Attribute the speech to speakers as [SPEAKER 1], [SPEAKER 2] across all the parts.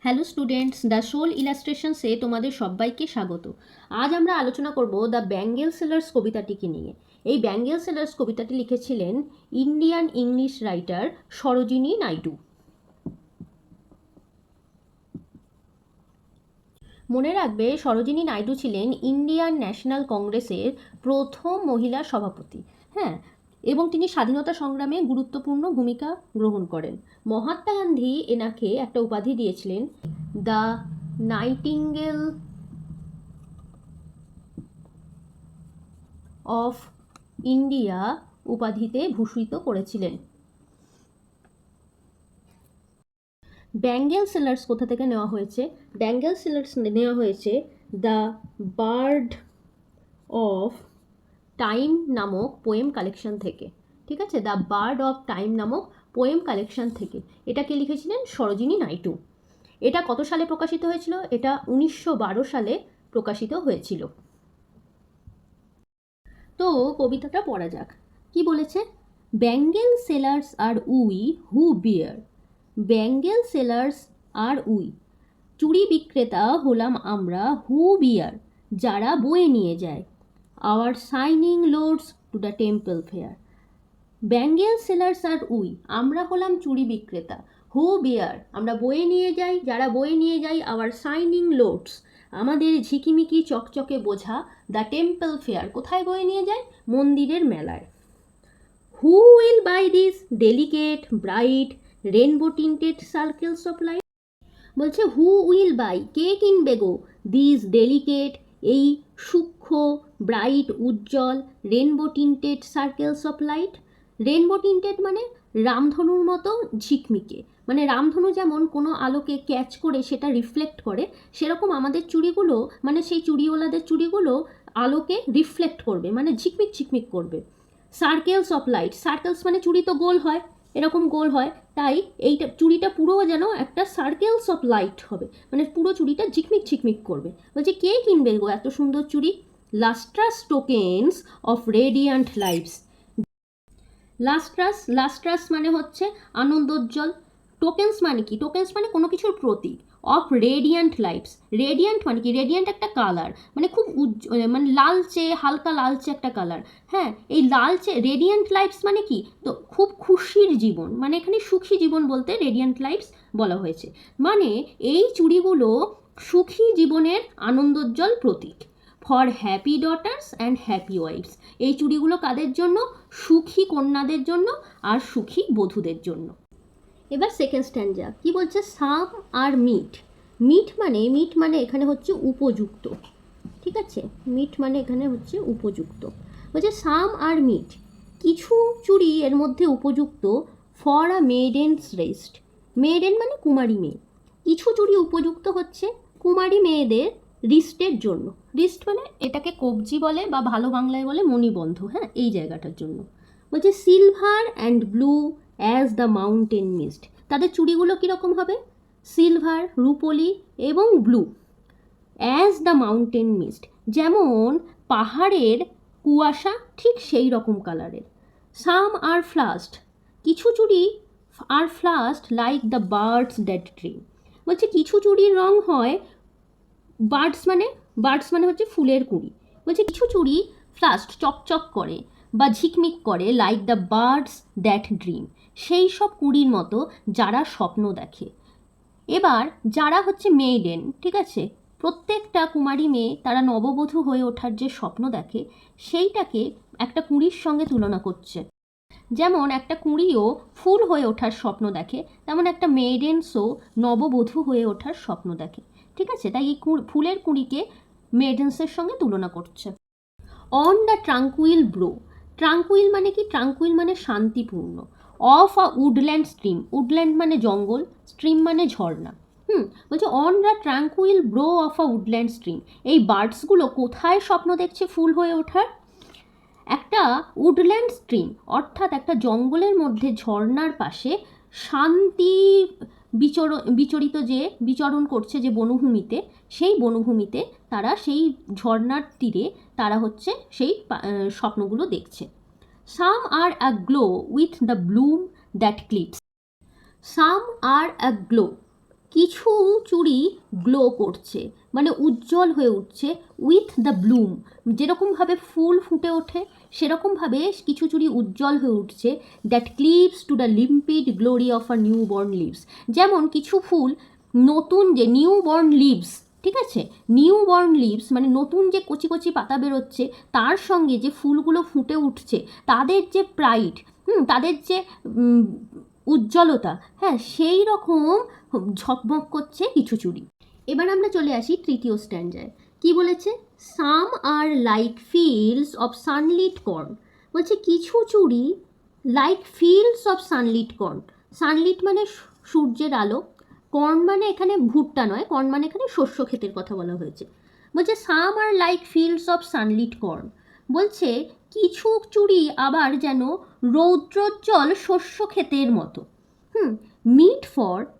[SPEAKER 1] Hello students, the soul ইলাস্ট্রেশনসে তোমাদের সবাইকে স্বাগত। আজ আমরা আলোচনা করব দ্য ব্যাঙ্গেল সেলার্স কবিতাটিকে নিয়ে। এই ব্যাঙ্গেল সেলার্স কবিতাটি লিখেছিলেন Indian English writer Sarojini Naidu. মনে রাখবে, সরোজিনী নাইডু ছিলেন ইন্ডিয়ান ন্যাশনাল কংগ্রেসের প্রথম মহিলা সভাপতি। হ্যাঁ, এবং তিনি স্বাধীনতা সংগ্রামে গুরুত্বপূর্ণ ভূমিকা গ্রহণ করেন। মহাত্মা গান্ধী এনাকে একটা উপাধি দিয়েছিলেন, দ্য নাইটিঙ্গেল অফ ইন্ডিয়া উপাধিতে ভূষিত করেছিলেন। ব্যাঙ্গেল সেলার্স কোথা থেকে নেওয়া হয়েছে? ব্যাঙ্গেল সেলার্স নেওয়া হয়েছে দ্য বার্ড অফ টাইম নামক পোয়েম কালেকশন থেকে। ঠিক আছে, দ্য বার্ড অফ টাইম নামক পোয়েম কালেকশন থেকে। এটাকে লিখেছিলেন সরোজিনী নাইডু। এটা কত সালে প্রকাশিত হয়েছিল? এটা 1912 সালে প্রকাশিত হয়েছিল। তো কবিতাটা পড়া যাক। কি বলেছে? Bangle sellers are we who bear, bangle sellers are we, চুড়ি বিক্রেতা হলাম আমরা, হু বিয়ার, যারা বয়ে নিয়ে যায়, our shining loads to the temple fair. Bangle sellers are we, আমরা হলাম চুড়ি বিক্রেতা, হু বিয়ার, আমরা বয়ে নিয়ে যাই, যারা বয়ে নিয়ে যাই, আওয়ার সাইনিং লোডস, আমাদের ঝিকিমিকি চকচকে বোঝা, দ্য টেম্পল ফেয়ার, কোথায় বয়ে নিয়ে যায়? মন্দিরের মেলায়। Who will buy this delicate bright rainbow tinted circles of light. বলছে হু উইল বাই, কে কিনবে গো, দিস ডেলিকেট, এই সূক্ষ্ম ব্রাইট উজ্জ্বল rainbow tinted circles of light. Rainbow tinted মানে রামধনুর মতো ঝিকমিকে, মানে রামধনু যেমন কোনো আলোকে ক্যাচ করে সেটা রিফ্লেক্ট করে, সেরকম আমাদের চুড়িগুলো, মানে সেই চুড়িওয়ালাদের চুড়িগুলো আলোকে রিফ্লেক্ট করবে, মানে ঝিকমিক ঝিকমিক করবে। সার্কেলস অফ লাইট, সার্কেলস মানে চুড়ি তো গোল হয়, এরকম গোল হয়, তাই এইটা চুড়িটা পুরো যেন একটা সার্কেলস অফ লাইট হবে, মানে পুরো চুড়িটা ঝিকমিক ঝিকমিক করবে। বলছে কে কিনবে গো এত সুন্দর চুড়ি? Lustrous tokens of radiant lives. Lustrous, lustrous মানে হচ্ছে আনন্দোজ্জ্বল। টোকেন্স মানে কি? টোকেন্স মানে কোনো কিছুর প্রতীক। অফ রেডিয়ান্ট লাইটস, রেডিয়ান্ট মানে কি? রেডিয়ান্ট একটা কালার, মানে খুব মানে লালচে, হালকা লালচে একটা কালার। হ্যাঁ, এই লালচে রেডিয়ান্ট লাইটস মানে কি? তো খুব খুশির জীবন, মানে এখানে সুখী জীবন বলতে রেডিয়ান্ট লাইটস বলা হয়েছে। মানে এই চুড়িগুলো সুখী জীবনের আনন্দোজ্জ্বল প্রতীক। For happy daughters and happy wives, এই চুড়িগুলো কাদের জন্য? সুখী কন্যাদের জন্য আর সুখী বধূদের জন্য। এবার সেকেন্ড স্ট্যান্ডা কি বলছে? সাম আর মিট, মিট মানে এখানে হচ্ছে উপযুক্ত। ঠিক আছে, মিট মানে এখানে হচ্ছে উপযুক্ত। বলছে সাম আর মিট, কিছু চুড়ি এর মধ্যে উপযুক্ত, ফর আ মেডেন্স রেস্ট, মেডেন মানে কুমারী মেয়ে, কিছু চুড়ি উপযুক্ত হচ্ছে কুমারী মেয়েদের রিস্টের জন্য। রিস্ট মানে এটাকে কবজি বলে, বা ভালো বাংলায় বলে মণিবন্ধ। হ্যাঁ, এই জায়গাটার জন্য। বলছে silver and blue as the mountain mist, তাদের চুড়িগুলো কীরকম হবে? সিলভার রূপলি এবং blue, as the mountain mist যেমন পাহাড়ের কুয়াশা, ঠিক সেই রকম কালারের। সাম আর ফ্লাস্ট, কিছু চুড়ি আর flushed like the birds that dream. বলছে কিছু চুড়ির রং হয় বার্ডস মানে হচ্ছে ফুলের কুঁড়ি। বলছে কিছু চুড়ি ফ্লাস্ট চকচক করে বা ঝিকমিক করে, like the birds that dream, সেই সব কুঁড়ির মতো যারা স্বপ্ন দেখে। এবার যারা হচ্ছে মেইডেন, ঠিক আছে, প্রত্যেকটা কুমারী মেয়ে তারা নববধূ হয়ে ওঠার যে স্বপ্ন দেখে, সেইটাকে একটা কুঁড়ির সঙ্গে তুলনা করছে। যেমন একটা কুঁড়িও ফুল হয়ে ওঠার স্বপ্ন দেখে, তেমন একটা মেইডেন্সও নববধূ হয়ে ওঠার স্বপ্ন দেখে। ঠিক আছে, তাই এই ফুলের কুঁড়িকে মেইডেন্সের সঙ্গে তুলনা করছে। On the tranquil bro, tranquil মানে কি? ট্রাঙ্কুইল মানে শান্তিপূর্ণ। Of a woodland stream, woodland মানে জঙ্গল, স্ট্রিম মানে ঝর্ণা। বলছে on the tranquil bro of a woodland stream, এই বার্ডসগুলো কোথায় স্বপ্ন দেখছে ফুল হয়ে ওঠার? একটা উডল্যান্ড স্ট্রিম অর্থাৎ একটা জঙ্গলের মধ্যে ঝর্ণার পাশে শান্তি বিচরণ করছে যে বনভূমিতে, সেই বনভূমিতে তারা সেই ঝর্ণার তীরে তারা হচ্ছে সেই স্বপ্নগুলো দেখছে। Some are aglow with the bloom that cleaves, some are aglow, কিছু চুড়ি গ্লো করছে, মানে উজ্জ্বল হয়ে উঠছে উইথ দ্য ব্লুম, যেরকমভাবে ফুল ফুটে ওঠে সেরকমভাবে কিছু চুড়ি উজ্জ্বল হয়ে উঠছে, that cleaves to the limpid glory of a new born leaves. যেমন কিছু ফুল নতুন যে নিউ বর্ন লিভস, ঠিক আছে, নিউ বর্ন লিভস মানে নতুন যে কচি কচি পাতা বেরোচ্ছে তার সঙ্গে যে ফুলগুলো ফুটে উঠছে তাদের যে প্রাইড, তাদের যে উজ্জ্বলতা, হ্যাঁ, সেই রকম ঝকমক করছে কিছু চুড়ি। এবার আমরা চলে আসি তৃতীয় স্ট্যান্ডায়। কি বলেছে? Some are like fields of sunlit corn. বলছে কিছু চুড়ি like fields of sunlit corn. Sunlit মানে সূর্যের আলো, কর্ন মানে এখানে ভুট্টা নয়, কর্ন মানে এখানে শস্য ক্ষেতের কথা বলা হয়েছে। বলছে some are like fields of sunlit corn. বলছে কিছু চুড়ি আবার যেন রৌদ্রোজ্জ্বল শস্য ক্ষেতের মতো।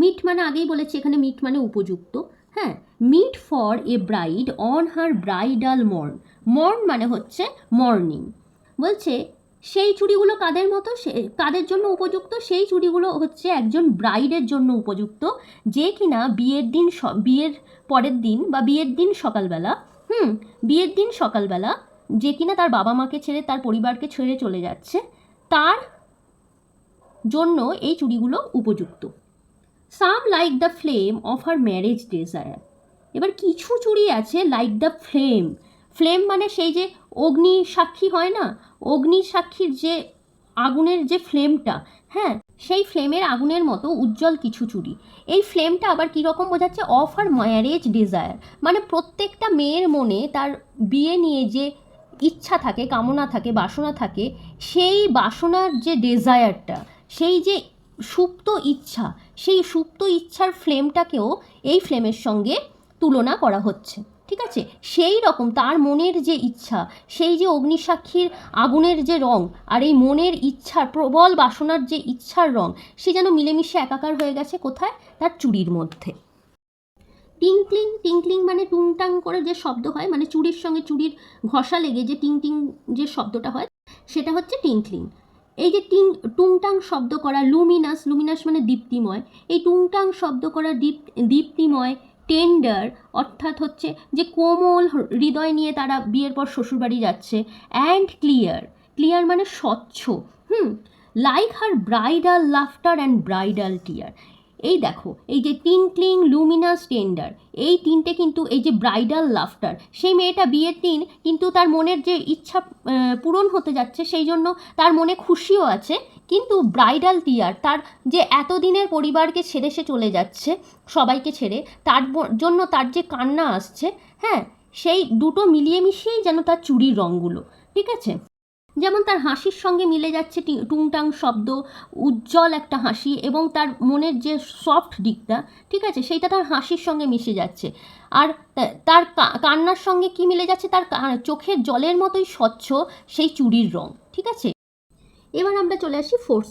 [SPEAKER 1] মিট মানে আগেই বলেছি এখানে মিট মানে উপযুক্ত, হ্যাঁ, meet for a bride on her bridal morn মানে হচ্ছে মর্নিং। বলছে সেই চুড়িগুলো কাদের মতো, কাদের জন্য উপযুক্ত? সেই চুড়িগুলো হচ্ছে একজন ব্রাইডের জন্য উপযুক্ত, যে কিনা বিয়ের পরের দিন বা বিয়ের দিন সকালবেলা যে কিনা তার বাবা মাকে ছেড়ে তার পরিবারকে ছেড়ে চলে যাচ্ছে, তার জন্য এই চুড়িগুলো উপযুক্ত। সাম like the flame of her marriage desire. এবার কিছু চুড়ি আছে লাইক দ্য ফ্লেম মানে সেই যে অগ্নি সাক্ষী হয় না, অগ্নি সাক্ষীর যে আগুনের যে ফ্লেমটা, হ্যাঁ, সেই ফ্লেমের আগুনের মতো উজ্জ্বল কিছু চুড়ি। এই ফ্লেমটা আবার কীরকম বোঝাচ্ছে? অফ হার ম্যারেজ ডিজায়ার, মানে প্রত্যেকটা মেয়ের মনে তার বিয়ে নিয়ে যে ইচ্ছা থাকে, কামনা থাকে, বাসনা থাকে, সেই বাসনার যে ডেজায়ারটা, সেই যে সুপ্ত ইচ্ছা, সেই সুপ্ত ইচ্ছার ফ্লেমটাকেও এই ফ্লেমের সঙ্গে তুলনা করা হচ্ছে, ঠিক আছে? সেই রকম তার মনের যে ইচ্ছা, সেই যে অগ্নিসাক্ষীর আগুনের যে রং আর এই মনের ইচ্ছার প্রবল বাসনার যে ইচ্ছার রং, সে যেন মিলেমিশে একাকার হয়ে গেছে কোথায়? তার চুড়ির মধ্যে। টিংক্লিং, টিংক্লিং মানে টুংটাং করে যে শব্দ হয়, মানে চুড়ির সঙ্গে চুড়ির ঘষা লেগে যে টিং যে শব্দটা হয় সেটা হচ্ছে টিংক্লিং। এই যে টুংটাং শব্দ করা, লুমিনাস মানে দীপ্তিময়, এই টুংটাং শব্দ করা দীপ্তিময়, টেন্ডার অর্থাৎ হচ্ছে যে কোমল হৃদয় নিয়ে তারা বিয়ের পর শ্বশুরবাড়ি যাচ্ছে, অ্যান্ড ক্লিয়ার মানে স্বচ্ছ, like her bridal laughter and bridal tear. এই দেখো, এই যে টিংক্লিং, লুমিনাস, টেন্ডার, এই তিনটে কিন্তু এই যে ব্রাইডাল লাফটার, সেই মেয়েটা বিয়ের দিন কিন্তু তার মনের যে ইচ্ছা পূরণ হতে যাচ্ছে সেই জন্য তার মনে খুশিও আছে, কিন্তু ব্রাইডাল টিয়ার, তার যে এতদিনের পরিবারকে ছেড়ে সে চলে যাচ্ছে সবাইকে ছেড়ে, তার জন্য তার যে কান্না আসছে, হ্যাঁ, সেই দুটো মিলিয়ে মিশিয়েই যেন তার চুড়ির রঙগুলো, ঠিক আছে? যেমন তার হাসির সঙ্গে মিলে যাচ্ছে টুংটাং শব্দ, উজ্জ্বল একটা হাসি, এবং তার মনের যে সফট দিকটা, ঠিক আছে, সেইটা তার হাসির সঙ্গে মিশে যাচ্ছে। আর তার কান্নার সঙ্গে কি মিলে যাচ্ছে? তার চোখের জলের মতোই স্বচ্ছ সেই চুড়ির রং, ঠিক আছে? এবার আমরা চলে আসি ফোর্থ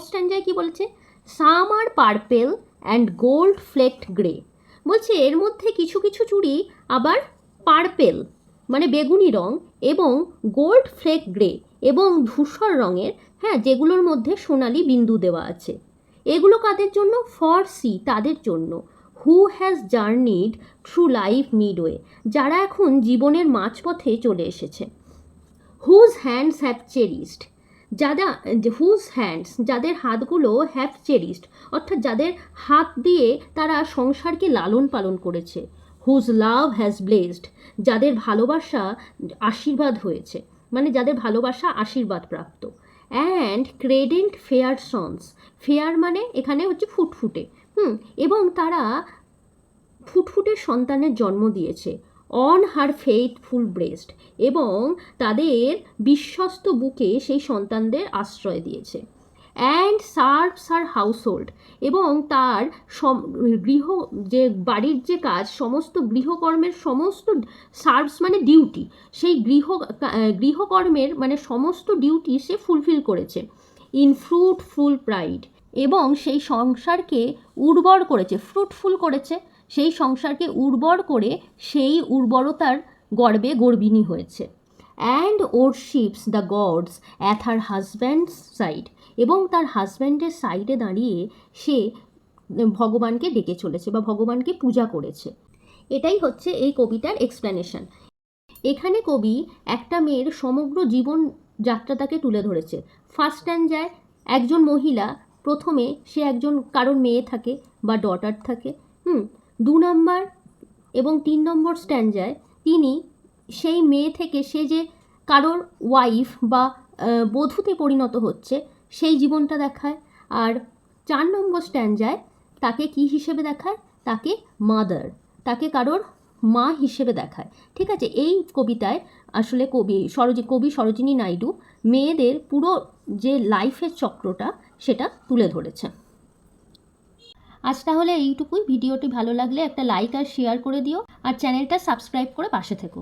[SPEAKER 1] স্ট্যান্ডায় কি বলছে? Some R purple and gold flecked grey. বলছে এর মধ্যে কিছু কিছু চুড়ি আবার পার্পেল মানে বেগুনি রং এবং গোল্ড ফ্লেক গ্রে এবং ধূসর রঙের, হ্যাঁ, যেগুলোর মধ্যে সোনালি বিন্দু দেওয়া আছে। এগুলো কাদের জন্য? ফর সি, তাদের জন্য, who has journeyed through life midway, যারা এখন জীবনের মাঝপথে চলে এসেছে। হুজ হ্যান্ডস হ্যাভ চেরিস্ট, যাদের হাতগুলো হ্যাভ চেরিস্ট অর্থাৎ যাদের হাত দিয়ে তারা সংসারকে লালন পালন করেছে। হুজ লাভ হ্যাজ ব্লেসড, যাদের ভালোবাসা আশীর্বাদ হয়েছে, মানে যাদের ভালোবাসা আশীর্বাদ প্রাপ্ত। অ্যান্ড ক্রেডেন্ট ফেয়ার সন্স, ফেয়ার মানে এখানে হচ্ছে ফুটফুটে, এবং তারা ফুটফুটে সন্তানের জন্ম দিয়েছে। অন হার ফেইথফুল ব্রেস্ট, এবং তাদের বিশ্বস্ত বুকে সেই সন্তানদের আশ্রয় দিয়েছে। অ্যান্ড সার্ভস হার হাউসহোল্ড, এবং তার যে বাড়ির যে কাজ, সমস্ত গৃহকর্মের সমস্ত, সার্ভস মানে ডিউটি, সেই গৃহকর্মের মানে সমস্ত ডিউটি সে ফুলফিল করেছে। ইন ফ্রুটফুল প্রাইড, এবং সেই সংসারকে উর্বর করেছে, ফ্রুটফুল করেছে, সেই সংসারকে উর্বর করে সেই উর্বরতার গর্বে গর্বিণী হয়েছে। And worships the gods at her husband's side, এবং তার হাজব্যান্ডের সাইডে দাঁড়িয়ে সে ভগবানকে ডেকে চলেছে বা ভগবানকে পূজা করেছে। এটাই হচ্ছে এই কবিতার এক্সপ্লেনেশন। এখানে কবি একটা মেয়ের সমগ্র জীবন যাত্রাটাকে তুলে ধরেছে। ফার্স্ট স্ট্যান্জায় একজন মহিলা, প্রথমে সে একজন কারোর মেয়ে থাকে বা ডটার থাকে, 2 নম্বর এবং 3 নম্বর স্ট্যান্জায় তিনি সেই মেয়ে থেকে সে যে কারোর ওয়াইফ বা বধূতে পরিণত হচ্ছে সেই জীবনটা দেখায়। আর 4 নম্বর স্ট্যান্জায় তাকে কি হিসেবে দেখায়, তাকে মাদার, তাকে কারোর মা হিসেবে দেখায়। ঠিক আছে, এই কবিতায় আসলে কবি সরোজিনী নাইডু মেয়েদের পুরো যে লাইফের চক্রটা সেটা তুলে ধরেছে। আজ তাহলে এইটুকুই। ভিডিওটি ভালো লাগলে একটা লাইক আর শেয়ার করে দিও, আর চ্যানেলটা সাবস্ক্রাইব করে পাশে থেকো।